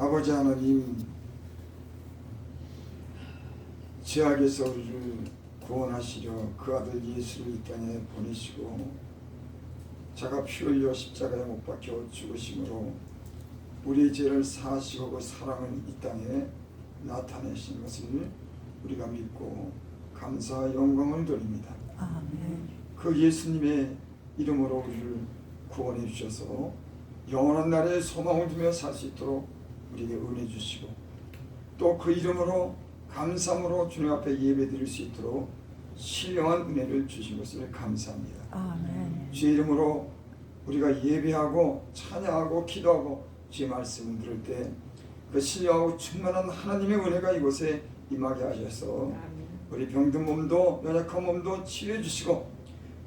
아버지 하나님, 죄악에서 우리를 구원하시려 그 아들 예수를 이 땅에 보내시고 자가 피 흘려 십자가에 못 박혀 죽으심으로 우리의 죄를 사하시고 그 사랑을 이 땅에 나타내신 것을 우리가 믿고 감사와 영광을 드립니다. 아멘. 그 예수님의 이름으로 우리를 구원해 주셔서 영원한 날에 소망을 두며 살 수 있도록 우리에게 은혜 주시고 또 그 이름으로 감사함으로 주님 앞에 예배드릴 수 있도록 신령한 은혜를 주신 것을 감사합니다. 아멘. 주의 이름으로 우리가 예배하고 찬양하고 기도하고 주의 말씀을 들을 때 그 신령하고 충만한 하나님의 은혜가 이곳에 임하게 하셔서 우리 병든 몸도 연약한 몸도 치유해 주시고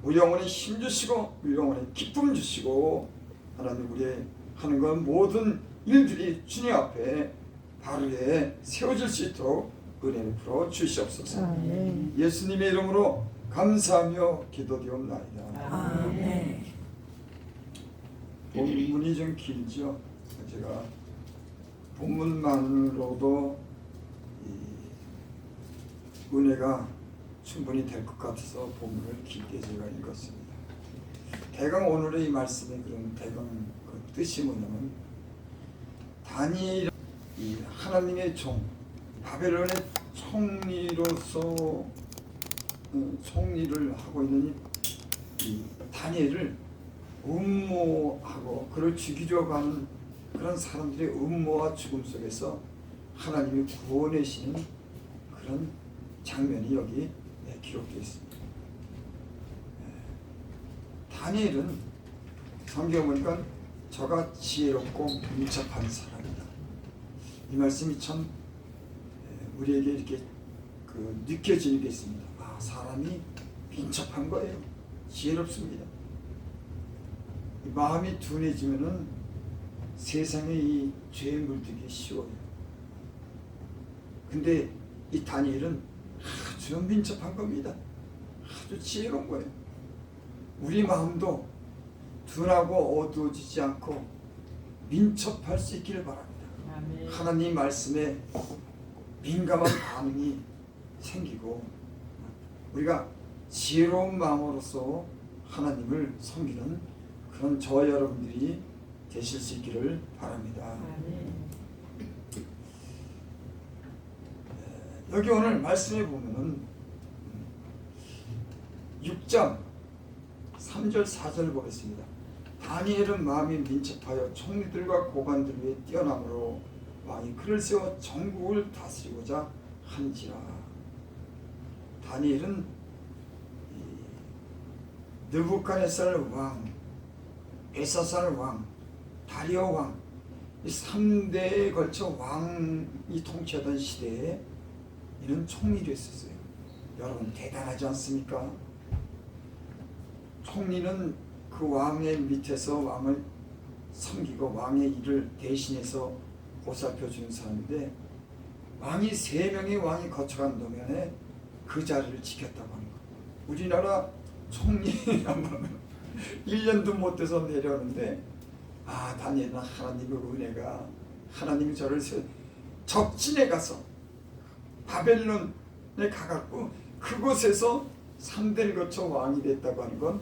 우리 영혼에 힘 주시고 우리 영혼에 기쁨 주시고 하나님 우리의 하는 것 모든 일들이 주님 앞에 바르게 세워질 수 있도록 은혜를 풀어 주시옵소서. 아멘. 예수님의 이름으로 감사하며 기도드리옵나이다. 아멘. 본문이 좀 길죠. 제가 본문만으로도 이 은혜가 충분히 될 것 같아서 본문을 길게 제가 읽었습니다. 대강 오늘의 이 말씀의 그런 대강 그 뜻이 뭐냐면 다니엘 이 하나님의 종 바벨론의 총리로서 총리를 하고 있는 이 다니엘을 음모하고 그를 죽이려고 하는 그런 사람들의 음모와 죽음 속에서 하나님이 구원하시는 그런 장면이 여기 기록되어 있습니다. 다니엘은 성경에 보니까 저가 지혜롭고 민첩한 사람이다. 이 말씀이 참 우리에게 이렇게 느껴지는 게 있습니다. 아, 사람이 민첩한 거예요. 지혜롭습니다. 마음이 둔해지면은 세상에 이 죄에 물들기 쉬워요. 근데 이 다니엘은 아주 민첩한 겁니다. 아주 지혜로운 거예요. 우리 마음도 둔하고 어두워지지 않고 민첩할 수 있기를 바랍니다. 아멘. 하나님 말씀에 민감한 반응이 생기고 우리가 지혜로운 마음으로서 하나님을 섬기는 그런 저와 여러분들이 되실 수 있기를 바랍니다. 아멘. 여기 오늘 말씀에 보면은 6장 3절 4절 보겠습니다. 다니엘은 마음이 민첩하여 총리들과 고관들 위에 뛰어남으로 왕이 그를 세워 전국을 다스리고자 한지라. 다니엘은 느부갓네살 왕, 벨사살 왕, 다리오 왕, 이 3대에 걸쳐 왕이 통치하던 시대에 이런 총리를 했었어요. 여러분 대단하지 않습니까? 총리는 그 왕의 밑에서 왕을 섬기고 왕의 일을 대신해서 보살펴 주는 사람인데 왕이 3명의 왕이 거쳐간 동안에 그 자리를 지켰다고 하는 거예요. 우리나라 총리라면 1년도 못 돼서 내려오는데 아, 다니엘은 하나님의 은혜가 하나님이 저를 적진에 가서 바벨론에 가갖고 그곳에서 3대를 거쳐 왕이 됐다고 하는 건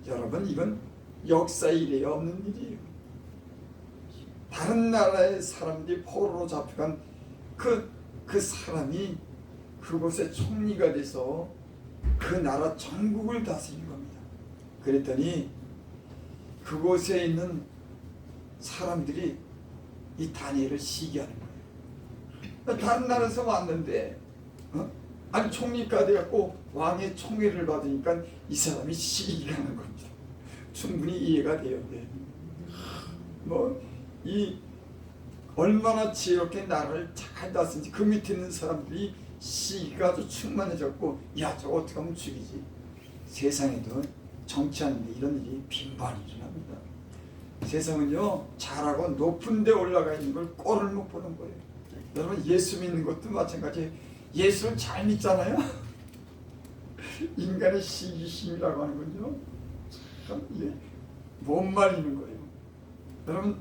여러분 이건 역사에 이래 없는 일이에요. 다른 나라의 사람들이 포로로 잡혀간 그 사람이 그곳에 총리가 돼서 그 나라 전국을 다스린 겁니다. 그랬더니 그곳에 있는 사람들이 이 다니엘을 시기하는 거예요. 다른 나라에서 왔는데 아니 총리가 돼갖고 왕의 총애를 받으니까 이 사람이 시기가 하는 겁니다. 충분히 이해가 돼요. 이 얼마나 지혜롭게 나라를 잘 다스린지 그 밑에 있는 사람들이 시기가 아주 충만해졌고 야 저거 어떻게 하면 죽이지. 세상에도 정치하는데 이런 일이 빈번히 일어납니다. 세상은요 잘하고 높은 데 올라가 있는 걸 꼴을 못 보는 거예요. 여러분 예수 믿는 것도 마찬가지예요. 예수를 잘 믿잖아요. 인간의 시기심이라고 하는 건요 참 못 말리는 거예요. 여러분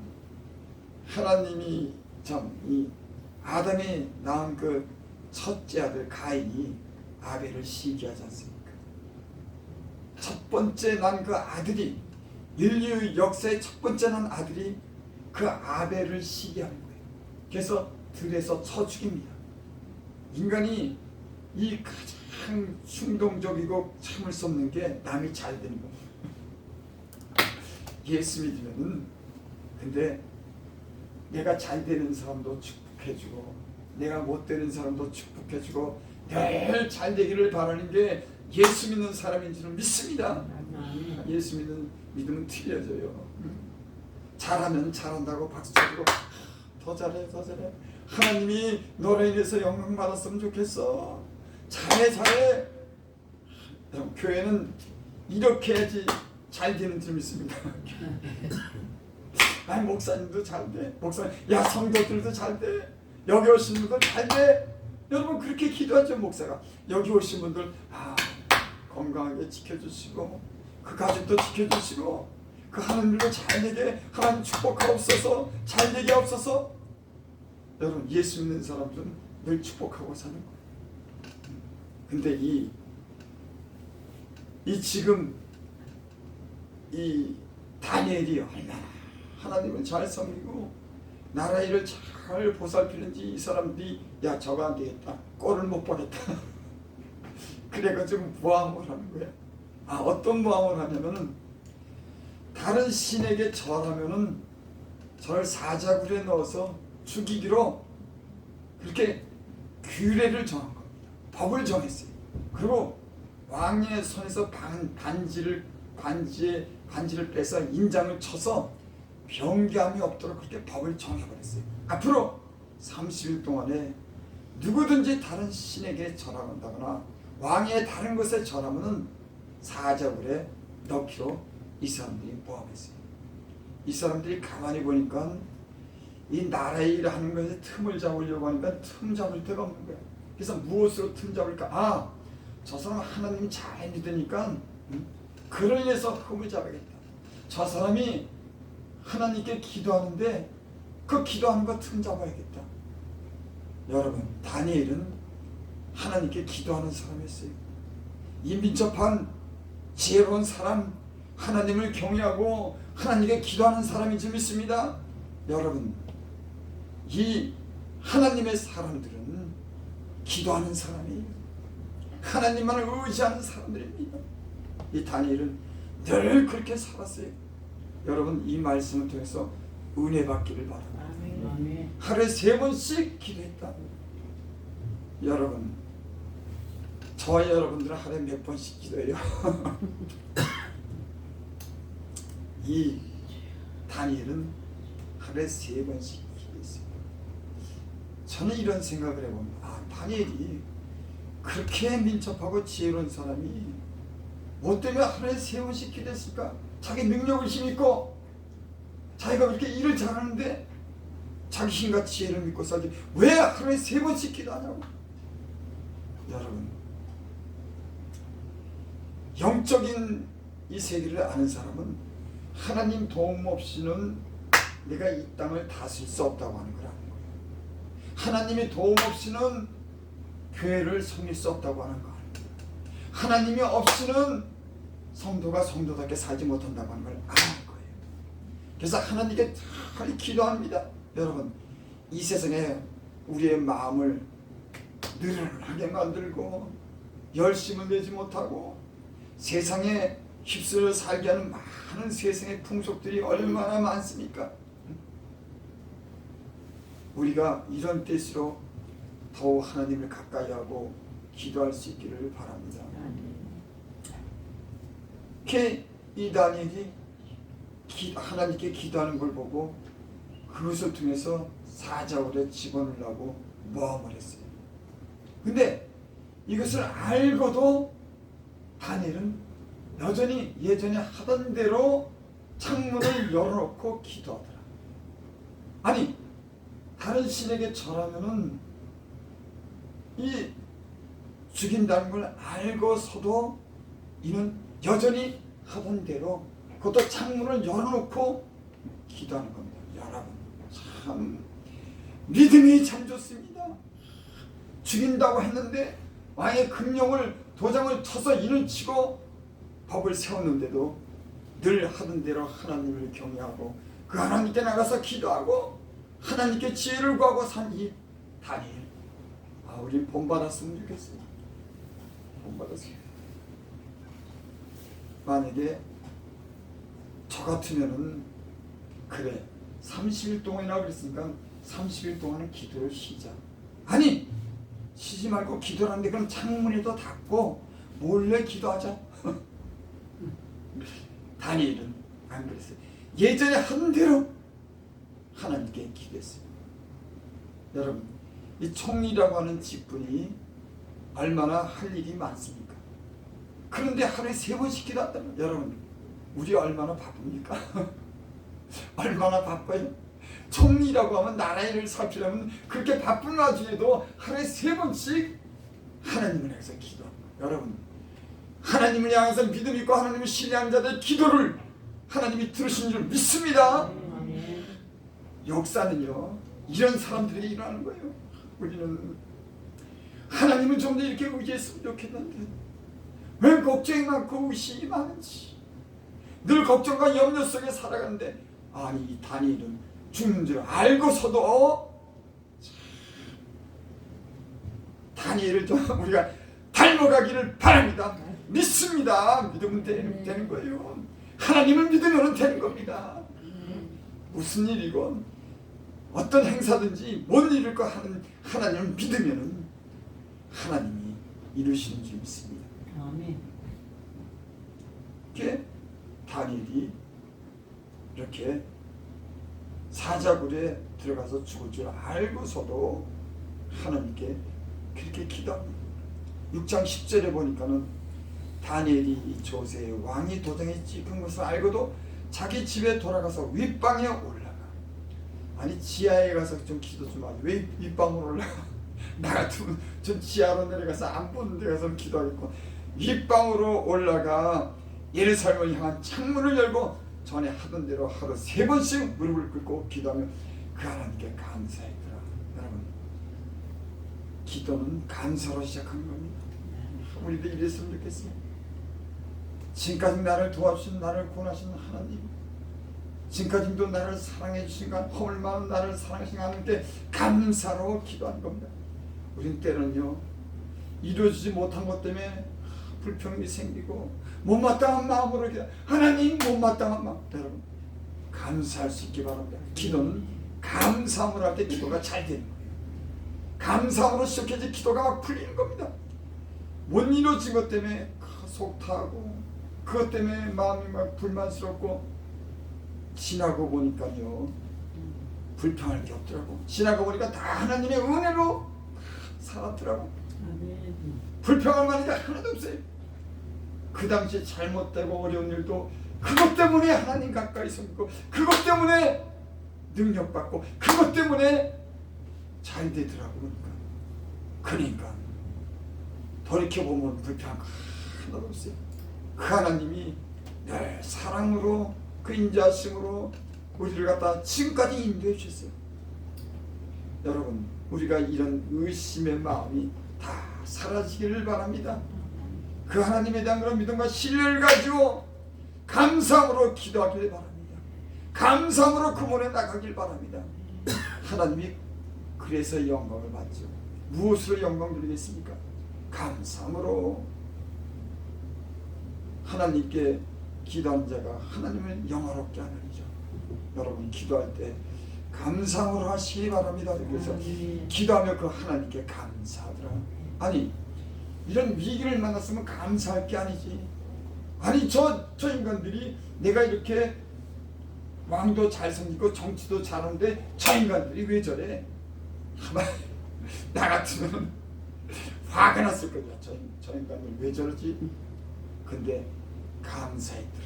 하나님이 참 이 아담이 낳은 그 첫째 아들 가인이 아벨을 시기하지 않습니까? 첫 번째 난 그 아들이, 인류 역사의 첫 번째 난 아들이 그 아벨을 시기하는 거예요. 그래서 들에서 쳐 죽입니다. 인간이 이 가장 충동적이고 참을 수 없는 게 남이 잘 되는 겁니다. 예수 믿으면은, 근데 내가 잘 되는 사람도 축복해주고 내가 못 되는 사람도 축복해주고 늘 잘 되기를 바라는 게 예수 믿는 사람인 줄은 믿습니다. 예수 믿으면 틀려져요. 잘하면 잘한다고 박수 쳐주고 더 잘해 더 잘해, 하나님이 너로 인해서 영광 받았으면 좋겠어, 잘해. 교회는 이렇게 해야지 잘 되는 줄 믿습니다. 아니 목사님도 잘돼, 목사님 야 성도들도 잘돼, 여기 오신 분들 잘돼. 여러분 그렇게 기도하죠. 목사가 여기 오신 분들 건강하게 지켜주시고 그 가족도 지켜주시고 그 하나님도 잘되게 하나님 축복하옵소서, 잘되게 하옵소서. 여러분 예수 믿는 사람들은 늘 축복하고 사는 거예요. 근데 이 지금 이 다니엘이 얼마나 하나님을 잘 섬기고 나라 일을 잘 보살피는지 이 사람들이 야 저거 안 되겠다, 꼴을 못 보겠다. 그래가지고 모함을 하는 거야. 어떤 모함을 하냐면은 다른 신에게 절하면은 저를 사자굴에 넣어서 죽이기로 그렇게 규례를 정한 겁니다. 법을 정했어요. 그리고 왕의 손에서 반지를 빼서 인장을 쳐서 변개함이 없도록 그렇게 법을 정해버렸어요. 앞으로 30일 동안에 누구든지 다른 신에게 절한다거나 왕의 다른 것에 절하면은 사자굴에 넣기로 이 사람들이 모함했어요. 이 사람들이 가만히 보니까 이 나라의 일을 하는 것에 틈을 잡으려고 하니까 틈 잡을 데가 없는 거야. 그래서 무엇으로 틈 잡을까? 저 사람 하나님 잘 믿으니까 그로 인해서 흠을 잡아야겠다. 저 사람이 하나님께 기도하는데 그 기도하는 거 틈 잡아야겠다. 여러분 다니엘은 하나님께 기도하는 사람이었어요. 이 민첩한 지혜로운 사람, 하나님을 경외하고 하나님께 기도하는 사람인 줄 믿습니다. 여러분 이 하나님의 사람들은 기도하는 사람이에요. 하나님만을 의지하는 사람들입니다. 이 다니엘은 늘 그렇게 살았어요. 여러분 이 말씀을 통해서 은혜 받기를 바랍니다. 아멘. 하루에 3번씩 기도했다. 여러분 저와 여러분들은 하루에 몇 번씩 기도해요? 이 다니엘은 하루에 3번씩 기도했어요. 저는 이런 생각을 해봅니다. 다니엘이 그렇게 민첩하고 지혜로운 사람이 뭐 때문에 하루에 3번씩 기도했을까? 자기 능력을 힘입고 자기가 그렇게 일을 잘하는데 자기 힘과 지혜를 믿고 살지 왜 하루에 3번씩 기도하냐고. 여러분 영적인 이 세계를 아는 사람은 하나님 도움 없이는 내가 이 땅을 다스릴 수 없다고 하는 걸 아는 거예요. 하나님의 도움 없이는 교회를 섬길 수 없다고 하는 거 아는 거예요. 하나님이 없이는 성도가 성도답게 살지 못한다고 하는 걸 아는 거예요. 그래서 하나님께 잘 기도합니다. 여러분 이 세상에 우리의 마음을 느슨하게 만들고 열심을 내지 못하고 세상에 휩쓸려 살게 하는 많은 세상의 풍속들이 얼마나 많습니까? 우리가 이런 때일수록 더욱 하나님을 가까이 하고 기도할 수 있기를 바랍니다. 이렇게 이 다니엘이 하나님께 기도하는 걸 보고 그것을 통해서 사자굴에 집어넣으려고 모함을 했어요. 근데 이것을 알고도 다니엘은 여전히 예전에 하던 대로 창문을 열어놓고 기도하더라. 아니 다른 신에게 절하면은 이 죽인다는 걸 알고서도 이는 여전히 하던 대로 그것도 창문을 열어놓고 기도하는 겁니다. 여러분 참 믿음이 참 좋습니다. 죽인다고 했는데 왕의 금령을 도장을 쳐서 이는 치고 법을 세웠는데도 늘 하던 대로 하나님을 경외하고 그 하나님께 나가서 기도하고 하나님께 지혜를 구하고 산 이 다니엘. 우린 본받았으면 좋겠어요. 본받았어요. 만약에 저 같으면은 그래 30일 동안이라고 그랬으니까 30일 동안은 기도를 쉬자. 아니 쉬지 말고 기도를 하는데 그럼 창문에도 닫고 몰래 기도하자. 다니엘은 안 그랬어요. 예전에 한 대로 하나님께 기도했어요. 여러분 이 총리라고 하는 직분이 얼마나 할 일이 많습니까? 그런데 하루에 3번씩 기도한다면 여러분 우리 얼마나 바쁩니까? 얼마나 바빠요? 총리라고 하면 나라 일을 살피려면 그렇게 바쁜 와중에도 하루에 3번씩 하나님을 향해서 기도합니다. 여러분 하나님을 향해서 믿음 있고 하나님을 신뢰하는 자들의 기도를 하나님이 들으신 줄 믿습니다. 역사는요 이런 사람들이 일어나는 거예요. 우리는 하나님은 좀 더 이렇게 의지했으면 좋겠는데 왜 걱정이 많고 의심이 많은지 늘 걱정과 염려 속에 살아가는데 아니 이 다니엘은 죽는 줄 알고서도 다니엘을 좀 우리가 닮아가기를 바랍니다. 믿습니다. 믿으면 되는 거예요. 하나님을 믿으면 되는 겁니다. 무슨 일이건 어떤 행사든지 못 이룰 거 하는 하나님을 믿으면 하나님이 이루시는 줄 믿습니다. 아멘. 이렇게 다니엘이 이렇게 사자굴에 들어가서 죽을 줄 알고서도 하나님께 그렇게 기도합니다. 6장 10절에 보니까는 다니엘이 이 조세의 왕이 도장에 찍힌 것을 알고도 자기 집에 돌아가서 윗방에 올라가. 아니 지하에 가서 좀 기도 좀 하지 왜 윗방으로 올라가? 나 같으면 좀 지하로 내려가서 안 보는 데 가서 기도하겠고 윗방으로 올라가 예루살렘을 향한 창문을 열고 전에 하던 대로 하루 3번씩 무릎을 꿇고 기도하며 그 하나님께 감사했더라. 여러분 기도는 감사로 시작하는 겁니다. 우리도 이랬으면 좋겠어요. 지금까지 나를 도와주신 나를 구원하신 하나님, 지금까지도 나를 사랑해 주신 허물 많은 나를 사랑하신 하나님께 감사로 기도하는 겁니다. 우린 때는요 이루어지지 못한 것 때문에 불평이 생기고 못마땅한 마음으로 기도. 하나님 못마땅한 마음. 여러분 감사할 수 있기 바랍니다. 기도는 감사함으로 할 때 기도가 잘 되는 거예요. 감사함으로 시작해지 기도가 막 풀리는 겁니다. 못 이루어진 것 때문에 속 타고 그것 때문에 마음이 막 불만스럽고 지나고 보니까요 불평할 게 없더라고. 지나고 보니까 다 하나님의 은혜로 살았더라고. 불평할 만한 게 하나도 없어요. 그 당시에 잘못되고 어려운 일도 그것 때문에 하나님 가까이 섬기고 그것 때문에 능력받고 그것 때문에 잘 되더라고. 그러니까 돌이켜보면 불평한 거 하나도 없어요. 그 하나님이 늘 사랑으로 그 인자하심으로 우리를 갖다 지금까지 인도해 주셨어요. 여러분 우리가 이런 의심의 마음이 다 사라지기를 바랍니다. 그 하나님에 대한 그런 믿음과 신뢰를 가지고 감사함으로 기도하길 바랍니다. 감사함으로 그 문에 나가길 바랍니다. 하나님이 그래서 영광을 받죠. 무엇으로 영광 드리겠습니까? 감사함으로. 하나님께 기도하는 자가 하나님을 영화롭게 하느니죠. 여러분 기도할 때 감사함으로 하시기 바랍니다. 그래서 기도하며 그 하나님께 감사하더라. 아니 이런 위기를 만났으면 감사할 게 아니지. 아니 저 인간들이 내가 이렇게 왕도 잘 섬기고 정치도 잘하는데 저 인간들이 왜 저래? 나 같으면 화가 났을 거야. 저 인간들 왜 저러지? 근데 감사했더라.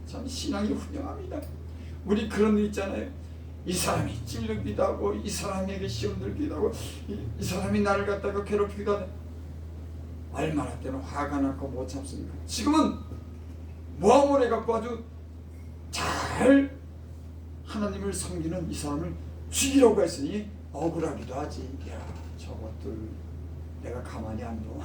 참 신앙이 훌륭합니다. 우리 그런 일 있잖아요. 이 사람이 찔르기도 하고 이 사람에게 시험 들기도 하고 이 사람이 나를 갖다가 괴롭히기도 하네. 얼마나 때는 화가 나고 못 참습니까? 지금은 모함을 해갖고 아주 잘 하나님을 섬기는 이 사람을 죽이려고 했으니 억울하기도 하지. 야, 저것들 내가 가만히 안 둬.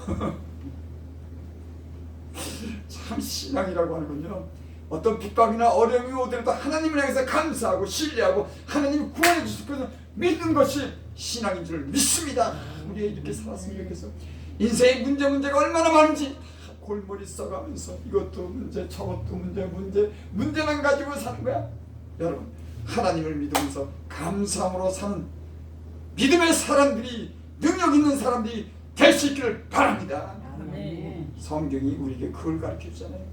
참 신앙이라고 하는군요. 어떤 핍박이나 어려움이 오더라도 하나님을 향해서 감사하고 신뢰하고 하나님이 구원해 주실 것을 믿는 것이 신앙인 줄 믿습니다. 우리 이렇게 살았으면 좋겠어. 인생의 문제가 얼마나 많은지 골머리 써가면서 이것도 문제 저것도 문제만 가지고 사는 거야. 여러분, 하나님을 믿으면서 감사함으로 사는 믿음의 사람들이, 능력 있는 사람들이 될 수 있기를 바랍니다. 아멘. 성경이 우리에게 그걸 가르쳐 주잖아요.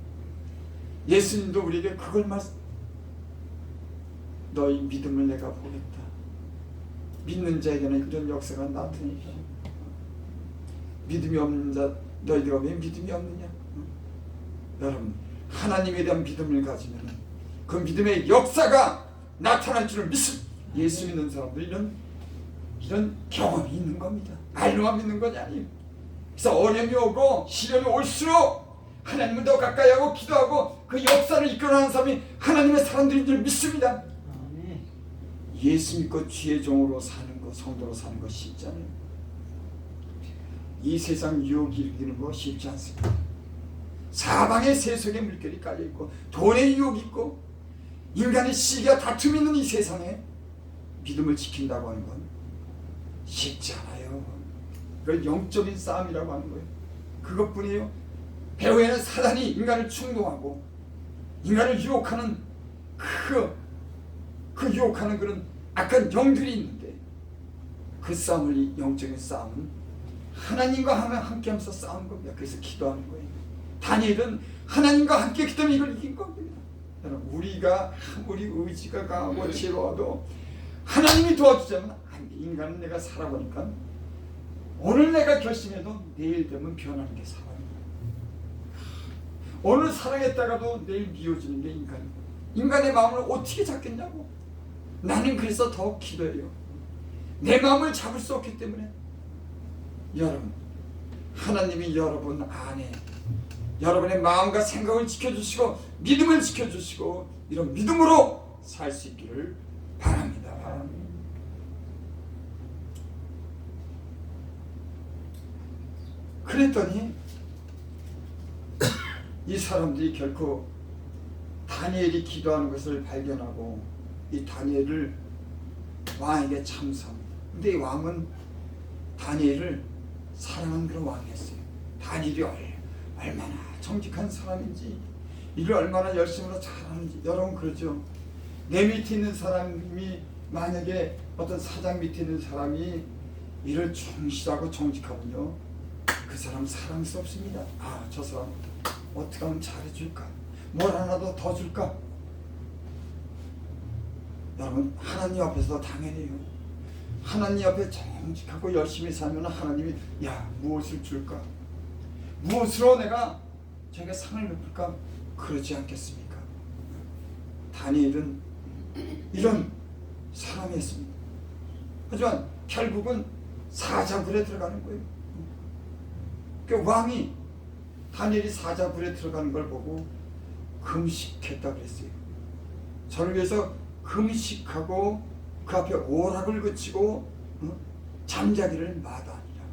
예수님도 우리에게 그걸 너희 믿음을 내가 보겠다. 믿는 자에게는 이런 역사가 나타나리라. 믿음이 없는 자 너희들아 왜 믿음이 없느냐? 여러분, 하나님에 대한 믿음을 가지면 그 믿음의 역사가 나타날 줄을 믿습니다. 예수 믿는 사람들 이런 경험이 있는 겁니다. 말로만 믿는 것이 아니에요. 그래서 어려움이 오고 시련이 올수록 하나님을 더 가까이 하고 기도하고 그 역사를 이끌어가는 사람이 하나님의 사람들인 줄 믿습니다. 예수 믿고 주의 종으로 사는 거, 성도로 사는 거 쉽지 않아요. 이 세상 유혹이 이기는 거 쉽지 않습니다. 사방에 세속의 물결이 깔려있고 돈의 유혹이 있고 인간의 시기와 다툼이 있는 이 세상에 믿음을 지킨다고 하는 건 쉽지 않아요. 그걸 영적인 싸움이라고 하는 거예요. 그것뿐이에요. 배후에는 사단이 인간을 충동하고 인간을 유혹하는 그 유혹하는 그런 악한 영들이 있는데 그 싸움을, 영적인 싸움은 하나님과 함께하면서 싸우는 겁니다. 그래서 기도하는 거예요. 다니엘은 하나님과 함께 기도하면 이걸 이긴 겁니다. 여러분, 우리가 아무리 의지가 강하고 지혜로워도 하나님이 도와주자면 안 돼. 인간은 내가 살아보니까 오늘 내가 결심해도 내일 되면 변하는 게 사람이에요. 오늘 사랑했다가도 내일 미워지는 게 인간이에요. 인간의 마음을 어떻게 잡겠냐고. 나는 그래서 더 기도해요. 내 마음을 잡을 수 없기 때문에. 여러분, 하나님이 여러분 안에 여러분의 마음과 생각을 지켜주시고 믿음을 지켜주시고 이런 믿음으로 살 수 있기를 바랍니다. 그랬더니 이 사람들이 결코 다니엘이 기도하는 것을 발견하고 이 다니엘을 왕에게 참소합니다. 근데 이 왕은 다니엘을 사랑하는 그런 왕이었어요. 다니엘이 얼마나 정직한 사람인지, 일을 얼마나 열심으로 잘하는지. 여러분 그러죠. 내 밑에 있는 사람이 만약에 어떤 사장 밑에 있는 사람이 일을 충실하고 정직하면요, 그 사람 사랑스럽습니다. 아, 저 사람 어떻게 하면 잘해줄까? 뭘 하나 더 줄까? 여러분, 하나님 앞에서 당연해요. 하나님 앞에 정직하고 열심히 살면 하나님이 야, 무엇을 줄까? 무엇으로 내가 저에게 상을 베풀까? 그러지 않겠습니까? 다니엘은 이런 사람이었습니다. 하지만 결국은 사자굴에 들어가는 거예요. 그 왕이 다니엘이 사자굴에 들어가는 걸 보고 금식했다 그랬어요. 저를 위해서 금식하고 그 앞에 오락을 그치고 잠자기를 마다하니라.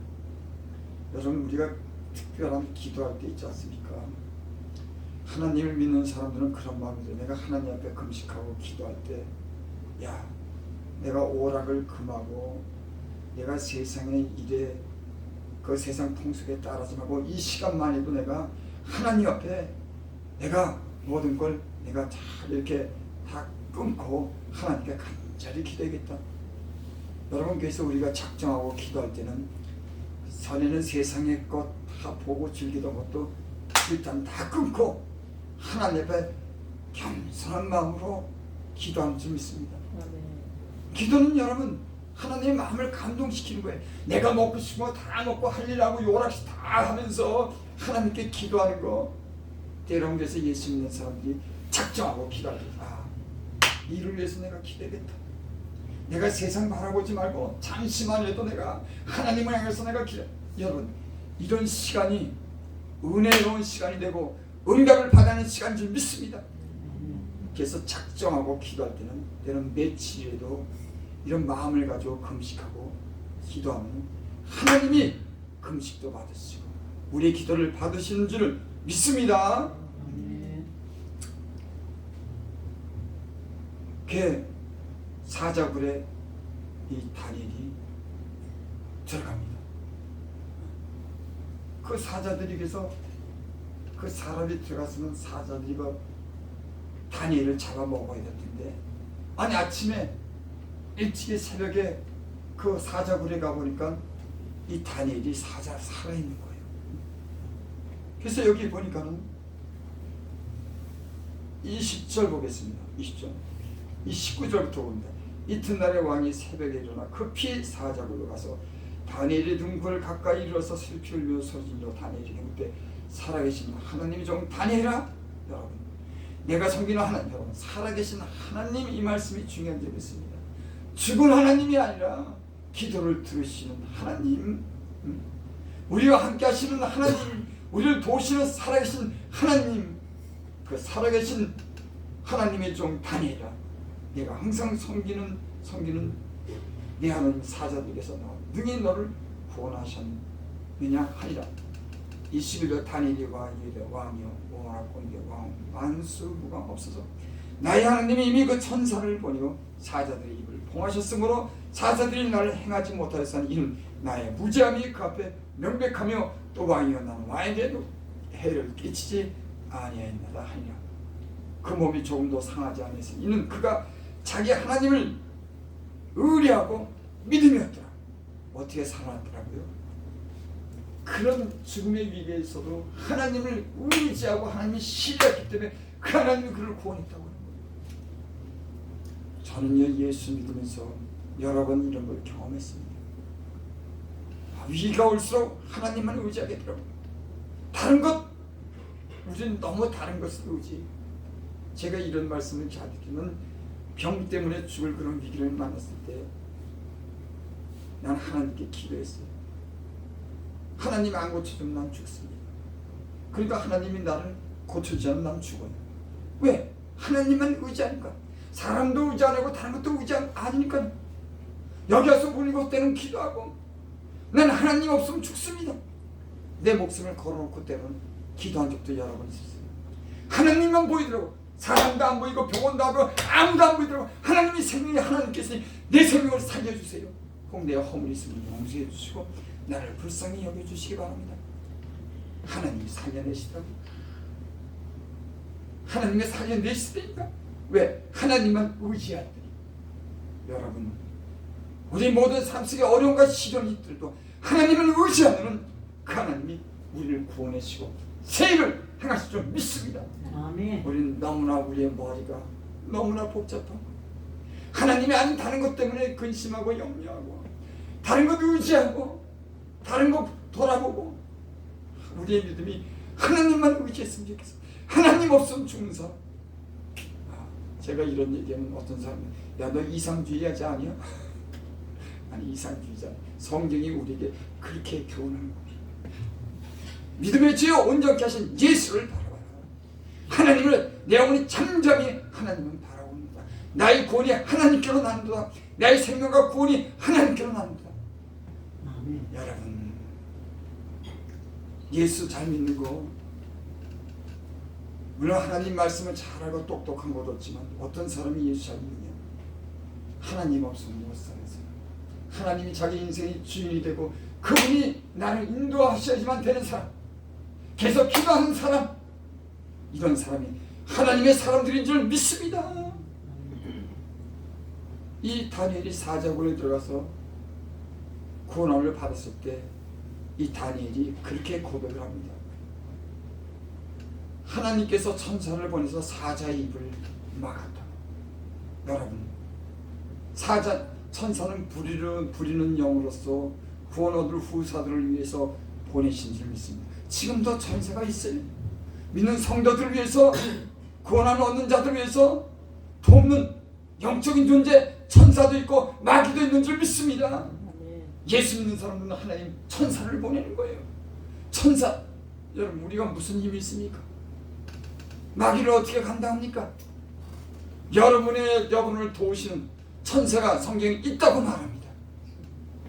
여러분, 우리가 특별한 기도할 때 있지 않습니까? 하나님을 믿는 사람들은 그런 마음이죠. 내가 하나님 앞에 금식하고 기도할 때, 야, 내가 오락을 금하고 내가 세상의 일에 그 세상 풍속에 따라서 하고 이 시간만 해도 내가 하나님 앞에 내가 모든 걸 내가 잘 이렇게 다 끊고 하나님께 간절히 기도하겠다. 여러분, 그래서 우리가 작정하고 기도할 때는 전에는 세상의 것 다 보고 즐기던 것도 일단 다 끊고 하나님 앞에 겸손한 마음으로 기도하는 줄 믿습니다. 기도는 여러분, 하나님의 마음을 감동시키는 거예요. 내가 먹고 싶은 거 다 먹고 할 일 하고 요락시 다 하면서 하나님께 기도하는 거. 여러분, 그래서 예수 믿는 사람들이 작정하고 기도하는 거예요. 이를 위해서 내가 기도하겠다. 내가 세상 바라보지 말고 잠시만 해도 내가 하나님을 향해서 내가 기도. 여러분, 이런 시간이 은혜로운 시간이 되고 응답을 받아내는 시간인 줄 믿습니다. 그래서 작정하고 기도할 때는 며칠이라도 이런 마음을 가지고 금식하고 기도하면 하나님이 금식도 받으시고 우리의 기도를 받으시는 줄을 믿습니다. 그 사자굴에 이 다니엘이 들어갑니다. 그 사자들에게서 그 사람이 들어갔으면 사자들이 그 다니엘을 잡아먹어야 될 텐데, 아니 아침에 일찍이 새벽에 그 사자굴에 가보니까 이 다니엘이 살아있는 거예요. 그래서 여기 보니까는 20절 보겠습니다. 20절. 이 19절부터 봅니다. 이튿날에 왕이 새벽에 일어나 급히 사자굴로 가서 다니엘의 등불을 가까이 이르러서 슬피 울며 소리지르며 다니엘에게 묻되 살아계신 하나님의 종 다니엘아, 여러분 내가 섬기는 하나님, 여러분 살아계신 하나님, 이 말씀이 중요한 점이 있습니다. 죽은 하나님이 아니라 기도를 들으시는 하나님, 우리와 함께 하시는 하나님, 우리를 도우시는 살아계신 하나님, 그 살아계신 하나님의 종 다니엘아, 내가 항상 섬기는 내 하나님 사자들에게서 능히 너를 구원하셨느냐 하니라. 21절 다니엘이 왕이요 오라고 왕 만수무강 없어서 나의 하나님이 이미 그 천사를 보내어 사자들의 입을 봉하셨으므로 사자들이 나를 행하지 못하였으니 이는 나의 무지함이 그 앞에 명백하며 또 왕이여 나는 왕에게도 해를 끼치지 아니하였나이다 하니라. 그 몸이 조금도 상하지 아니했으니 이는 그가 자기 하나님을 의뢰하고 믿음이었더라. 어떻게 살아났더라고요? 그런 죽음의 위기에서도 하나님을 의지하고 하나님이 신뢰했기 때문에 그 하나님이 그를 구원했다고 하는 거예요. 저는요 예수 믿으면서 여러 번 이런 걸 경험했습니다. 위기가 올수록 하나님만 의지하게 되더라고요. 다른 것, 우리는 너무 다른 것을 의지. 제가 이런 말씀을 잘 듣기는 병 때문에 죽을 그런 위기를 만났을 때 난 하나님께 기도했어요. 하나님 안 고쳐주면 난 죽습니다. 그러니까 하나님이 나를 고쳐주지 않으면 난 죽어요. 왜? 하나님만 의지하니까. 사람도 의지 안 하고 다른 것도 의지 아니니까. 여기 와서 울고 때는 기도하고 난 하나님 없으면 죽습니다. 내 목숨을 걸어놓고 때는 기도한 적도 여러 번 있었어요. 하나님만 보이더라고. 사람도 안 보이고 병원도 안 보이고 아무도 안 보이더라고. 하나님이 생명이 하나님께서 내 생명을 살려주세요. 혹 내 허물이 있으면 용서해 주시고 나를 불쌍히 여겨주시기 바랍니다. 하나님이 살려내시더라고요. 하나님이 살려내시다니까. 왜? 하나님만 의지하더니. 여러분 우리 모든 삶 속에 어려움과 시련이들도 하나님을 의지하면 그 하나님이 우리를 구원하시고 새 일을 행하실 줄 믿습니다. 아멘. 우리는 너무나 우리의 머리가 너무나 복잡하고 하나님이 아닌 다른 것 때문에 근심하고 염려하고 다른 것 의지하고 다른 것 돌아보고 우리의 믿음이 하나님만 의지했으면 좋겠어. 하나님 없으면 죽는 사람. 제가 이런 얘기하면 어떤 사람은 야 너 이상주의자지 아니야? 아니 이상주의자. 성경이 우리에게 그렇게 교훈하는 거예요. 믿음의 주여 온전케 하신 예수를 바라봐라. 하나님을 내 영혼이 잠잠히 하나님을 바라봅니다. 나의 구원이 하나님께로 나는도다. 나의 생명과 구원이 하나님께로 나는도다. 여러분 예수 잘 믿는 거 물론 하나님 말씀을 잘 알고 똑똑한 것도 없지만 어떤 사람이 예수 잘 믿느냐? 하나님 없으면 못 사는 사람. 하나님이 자기 인생의 주인이 되고 그분이 나를 인도하셔야지만 되는 사람, 계속 기도하는 사람, 이런 사람이 하나님의 사람들인 줄 믿습니다. 이 다니엘이 사자굴에 들어가서 구원을 받았을 때 이 다니엘이 그렇게 고백을 합니다. 하나님께서 천사를 보내서 사자의 입을 막았다. 여러분 천사는 부리는 영으로서 구원 얻을 후사들을 위해서 보내신 줄 믿습니다. 지금도 천사가 있어요. 믿는 성도들을 위해서 구원을 얻는 자들을 위해서 돕는 영적인 존재 천사도 있고 마귀도 있는 줄 믿습니다. 예수 믿는 사람들은 하나님 천사를 보내는 거예요. 천사, 여러분 우리가 무슨 힘이 있습니까? 마귀를 어떻게 감당합니까? 여러분을 도우시는 천사가 성경에 있다고 말합니다.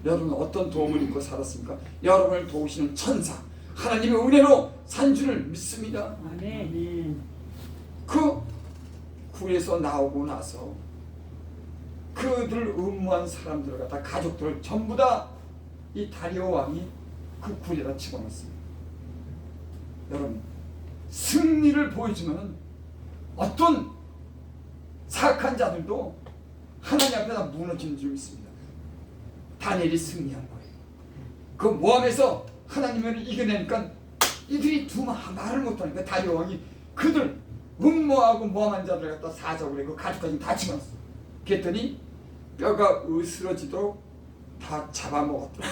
여러분 어떤 도움을 입고 살았습니까? 여러분을 도우시는 천사 하나님의 은혜로 산 줄을 믿습니다. 아멘. 그 굴에서 나오고 나서 그들 음모한 사람들을 갖다 가족들을 전부 다 이 다리오 왕이 그 굴에다 집어넣습니다. 여러분 승리를 보여주면 어떤 사악한 자들도 하나님 앞에다 무너지는 줄 믿습니다. 다니엘이 승리한 거예요. 그 모함에서 하나님을 이겨내니까 이들이 말을 못하니까 다리오 왕이 그들 음모하고 모함한 자들 갖다 사적으로 그 가족까지 다 집어넣었어. 그랬더니 뼈가 으스러지도록 다 잡아먹었더라.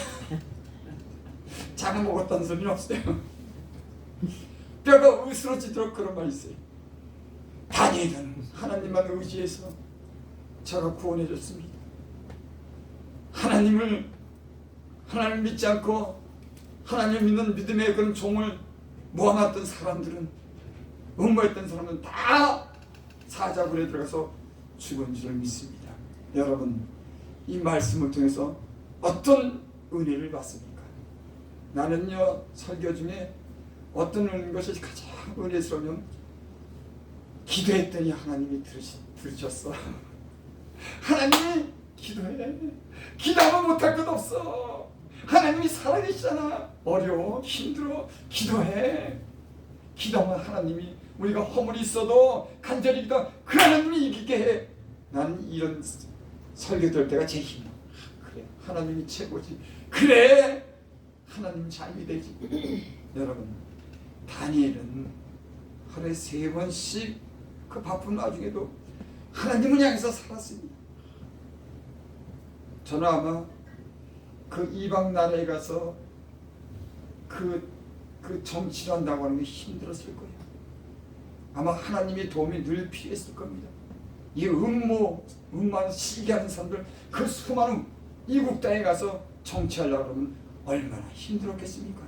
잡아먹었다는 소리는 없어요. 뼈가 으스러지도록 그런 말이 있어요. 다니엘은 하나님만 의지해서 저가 구원해 줬습니다. 하나님을 믿지 않고 하나님을 믿는 믿음의 그런 종을 모함했던 사람들은 음모했던 사람은 다 사자굴에 들어가서 죽은 줄을 믿습니다. 여러분 이 말씀을 통해서 어떤 은혜를 받습니까? 나는요 설교 중에 어떤 것이 가장 은혜스러우면 기도했더니 하나님이 들으셨어. 하나님이 기도해. 기도하면 못할 것 없어. 하나님이 살아계시잖아. 어려워 힘들어 기도해. 기도하면 하나님이 우리가 허물이 있어도 간절히 기도 그 하나님이 이기게 해. 나는 이런 설교 들 때가 제일 힘들어. 그래 하나님이 최고지. 그래 하나님 잘 믿어야지. 여러분 다니엘은 하루에 3번씩 그 바쁜 와중에도 하나님을 향해서 살았습니다. 저는 아마 그 이방 나라에 가서 그 정치를 한다고 하는 게 힘들었을 거예요. 아마 하나님의 도움이 늘 필요했을 겁니다. 이 음모한 시기하는 사람들 그 수많은 이국 땅에 가서 정치하려고 그러면 얼마나 힘들었겠습니까?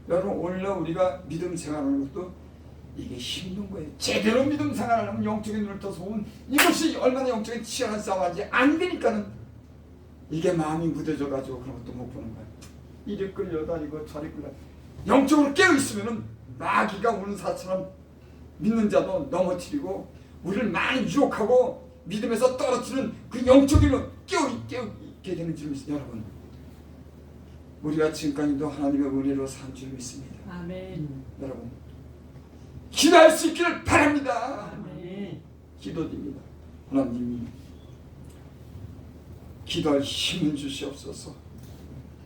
여러분 오늘날 우리가 믿음 생활하는 것도 이게 힘든 거예요. 제대로 믿음 생활하려면 영적인 눈을 떠서 보면 이것이 얼마나 영적인 치열한 싸움인지 안 되니까는 이게 마음이 무뎌져가지고 그런 것도 못 보는 거예요. 이리 끌려다니고 저리 끌려다니고 영적으로 깨어있으면은 마귀가 오는 사처럼 믿는 자도 넘어뜨리고 우리를 많이 유혹하고 믿음에서 떨어뜨리는 그 영적으로 깨어있게 되는 줄 믿습니다. 여러분 우리가 지금까지도 하나님의 은혜로 산 줄 믿습니다. 아멘. 여러분 기도할 수 있기를 바랍니다. 아멘. 기도드립니다. 하나님이 기도할 힘을 주시옵소서.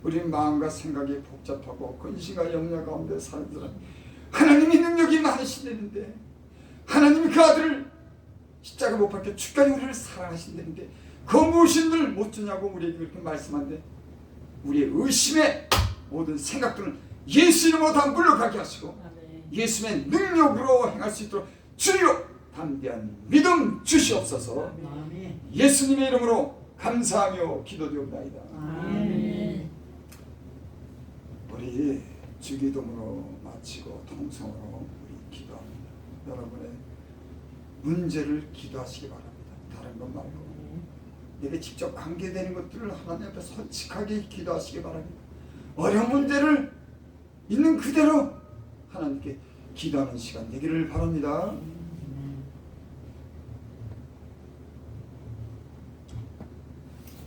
우리 마음과 생각이 복잡하고 근심과 염려 가운데 사는 사람 하나님이 능력이 많으시다는데 하나님이 그 아들을 십자가 못 박혀 죽까지 우리를 사랑하신다는데 그 무엇인들 못 주냐고 우리에게 그렇게 말씀한데 우리의 의심의 모든 생각들은 예수 이름으로 다 물러가게 하시고 아멘. 예수의 능력으로 행할 수 있도록 주리로 담대한 믿음 주시옵소서. 아멘. 예수님의 이름으로 감사하며 기도드리옵나이다. 아멘. 우리 주기도문으로 마치고 통성으로 우리 기도합니다. 여러분의 문제를 기도하시기 바랍니다. 다른 것 말고 내게 직접 관계되는 것들을 하나님 앞에 솔직하게 기도하시기 바랍니다. 어려운 문제를 있는 그대로 하나님께 기도하는 시간 되기를 바랍니다.